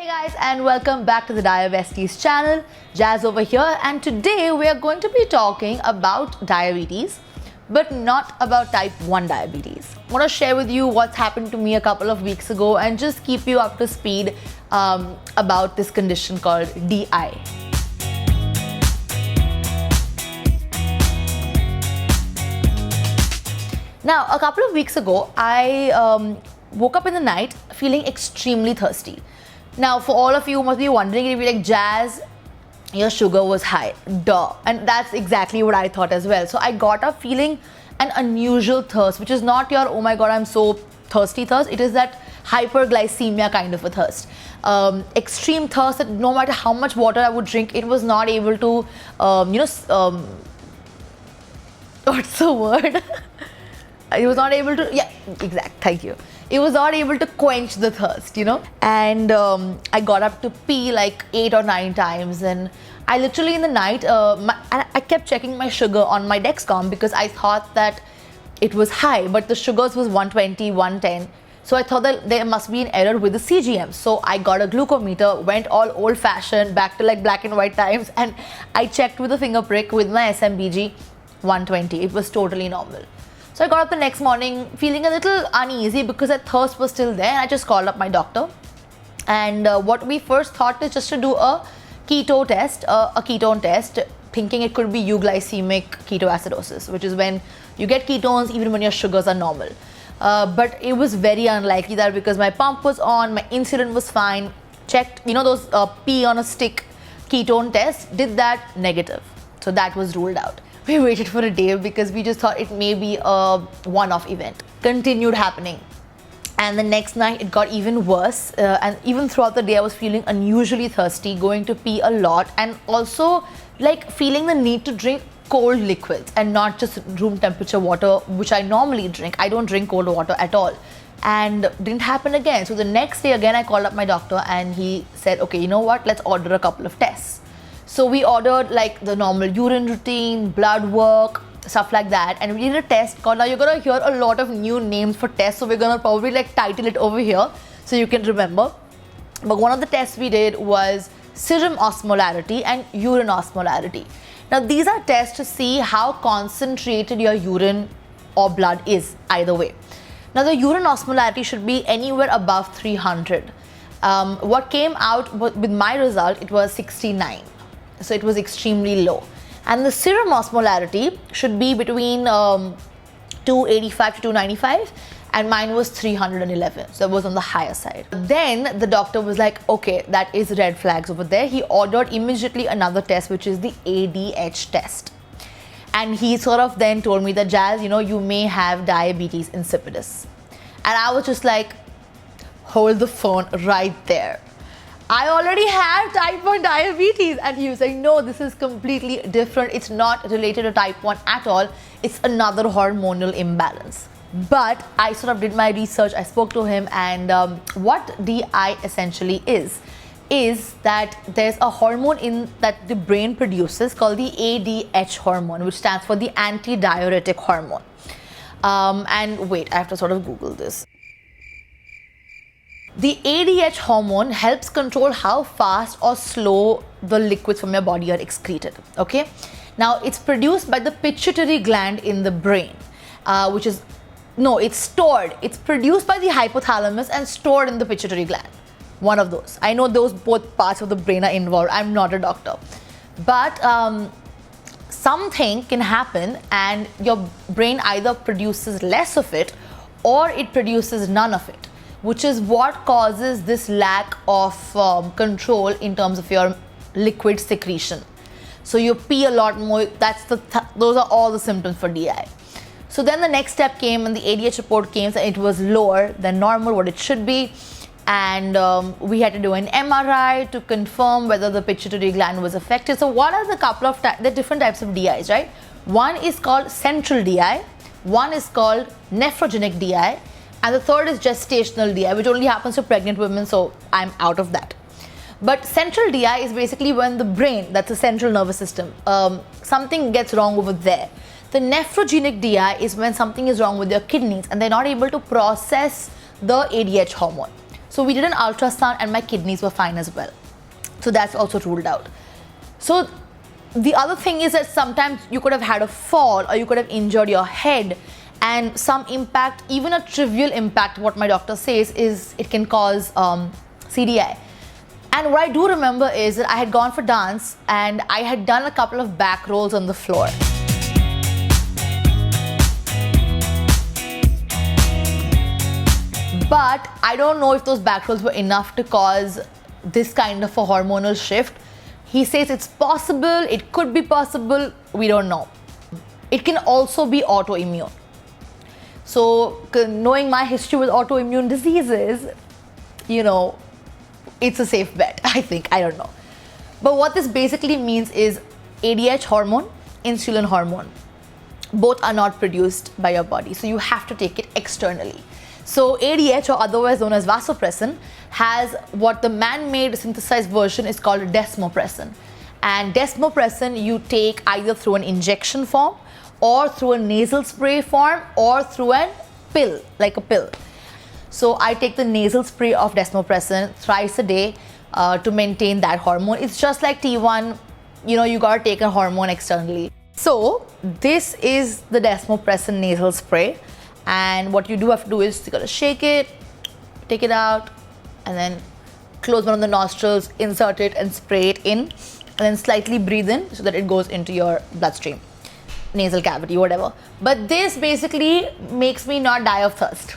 guys, and welcome back to the Diabesties channel. Jazz over here, and today we are going to be talking about diabetes, but not about type 1 diabetes. I want to share with you what's happened to me a couple of weeks ago and just keep you up to speed about this condition called DI. Now, a couple of weeks ago, I woke up in the night feeling extremely thirsty. Now, for all of you who must be wondering, if you're like, Jazz, your sugar was high. Duh. And that's exactly what I thought as well. So I got up feeling an unusual thirst, which is not your, oh my god, I'm so thirsty thirst. It is that hyperglycemia kind of a thirst. Extreme thirst that no matter how much water I would drink, it was not able to, what's the word? It was not able to, thank you. It was not able to quench the thirst, and I got up to pee like 8 or 9 times, and I literally in the night, I kept checking my sugar on my Dexcom because I thought that it was high, but the sugars was 120, 110. So I thought that there must be an error with the CGM. So I got a glucometer, went all old fashioned, back to like black and white times, and I checked with a finger prick with my SMBG, 120. It was totally normal. So I got up the next morning feeling a little uneasy because that thirst was still there, and I just called up my doctor. And what we first thought is just to do a ketone test, thinking it could be euglycemic ketoacidosis, which is when you get ketones even when your sugars are normal. But it was very unlikely that because my pump was on, my insulin was fine, checked, those pee on a stick ketone tests, did that, negative. So that was ruled out. We waited for a day because we just thought it may be a one-off event. Continued happening. And the next night it got even worse. And even throughout the day I was feeling unusually thirsty, going to pee a lot, and also like feeling the need to drink cold liquids and not just room temperature water, which I normally drink. I don't drink cold water at all. And didn't happen again. So the next day again I called up my doctor and he said, okay, you know what, let's order a couple of tests. So we ordered like the normal urine routine, blood work, stuff like that, and we did a test called, now you're gonna hear a lot of new names for tests, so we're gonna probably like title it over here so you can remember. But one of the tests we did was serum osmolarity and urine osmolarity. Now these are tests to see how concentrated your urine or blood is, either way. Now the urine osmolarity should be anywhere above 300. What came out with my result, it was 69. So it was extremely low. And the serum osmolarity should be between 285 to 295, and mine was 311, so it was on the higher side. Then the doctor was like, okay, that is red flags over there. He ordered immediately another test, which is the ADH test. And he sort of then told me that, Jazz, you may have diabetes insipidus. And I was just like, hold the phone right there. I already have type 1 diabetes. And he was like, no, this is completely different. It's not related to type 1 at all. It's another hormonal imbalance. But I sort of did my research. I spoke to him, and what DI essentially is that there's a hormone in that the brain produces called the ADH hormone, which stands for the antidiuretic hormone. And wait, I have to sort of Google this. The ADH hormone helps control how fast or slow the liquids from your body are excreted, okay? Now, it's produced by the pituitary gland in the brain, it's stored. It's produced by the hypothalamus and stored in the pituitary gland. One of those. I know those both parts of the brain are involved. I'm not a doctor. But something can happen and your brain either produces less of it or it produces none of it, which is what causes this lack of control in terms of your liquid secretion. So you pee a lot more. Those are all the symptoms for DI. So then the next step came, and the ADH report came, and it was lower than normal, what it should be. And we had to do an MRI to confirm whether the pituitary gland was affected. So what are the different types of DIs, right? One is called central DI, one is called nephrogenic DI, and the third is gestational DI, which only happens to pregnant women, so I'm out of that. But central DI is basically when the brain, that's the central nervous system, something gets wrong over there. The nephrogenic DI is when something is wrong with your kidneys and they're not able to process the ADH hormone. So we did an ultrasound and my kidneys were fine as well. So that's also ruled out. So the other thing is that sometimes you could have had a fall or you could have injured your head, and some impact, even a trivial impact, what my doctor says is it can cause CDI. And what I do remember is that I had gone for dance and I had done a couple of back rolls on the floor. But I don't know if those back rolls were enough to cause this kind of a hormonal shift. He says it's possible, it could be possible, we don't know. It can also be autoimmune. So knowing my history with autoimmune diseases, you know, it's a safe bet, I think, I don't know. But what this basically means is ADH hormone, insulin hormone, both are not produced by your body. So you have to take it externally. So ADH, or otherwise known as vasopressin, has what the man-made synthesized version is called desmopressin. And desmopressin you take either through an injection form or through a nasal spray form or through a pill, like a pill. So I take the nasal spray of desmopressin thrice a day to maintain that hormone. It's just like T1, you know, you gotta take a hormone externally. So this is the desmopressin nasal spray, and what you do have to do is you gotta shake it, take it out, and then close one of the nostrils, insert it and spray it in, and then slightly breathe in so that it goes into your bloodstream, nasal cavity, whatever. But this basically makes me not die of thirst.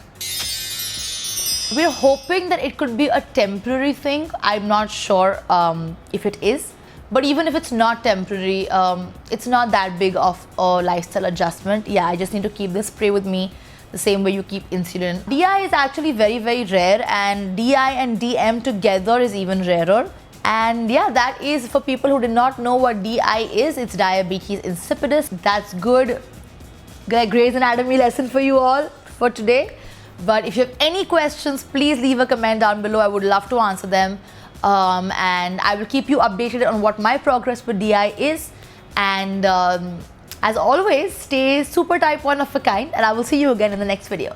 We're hoping that it could be a temporary thing. I'm not sure if it is, but even if it's not temporary, it's not that big of a lifestyle adjustment. Yeah, I just need to keep this spray with me the same way you keep insulin. DI is actually very, very rare, and DI and DM together is even rarer. And yeah, that is for people who did not know what DI is. It's diabetes insipidus. That's good. Grey's Anatomy lesson for you all for today. But if you have any questions, please leave a comment down below. I would love to answer them. And I will keep you updated on what my progress with DI is. And as always, stay super type 1 of a kind, and I will see you again in the next video.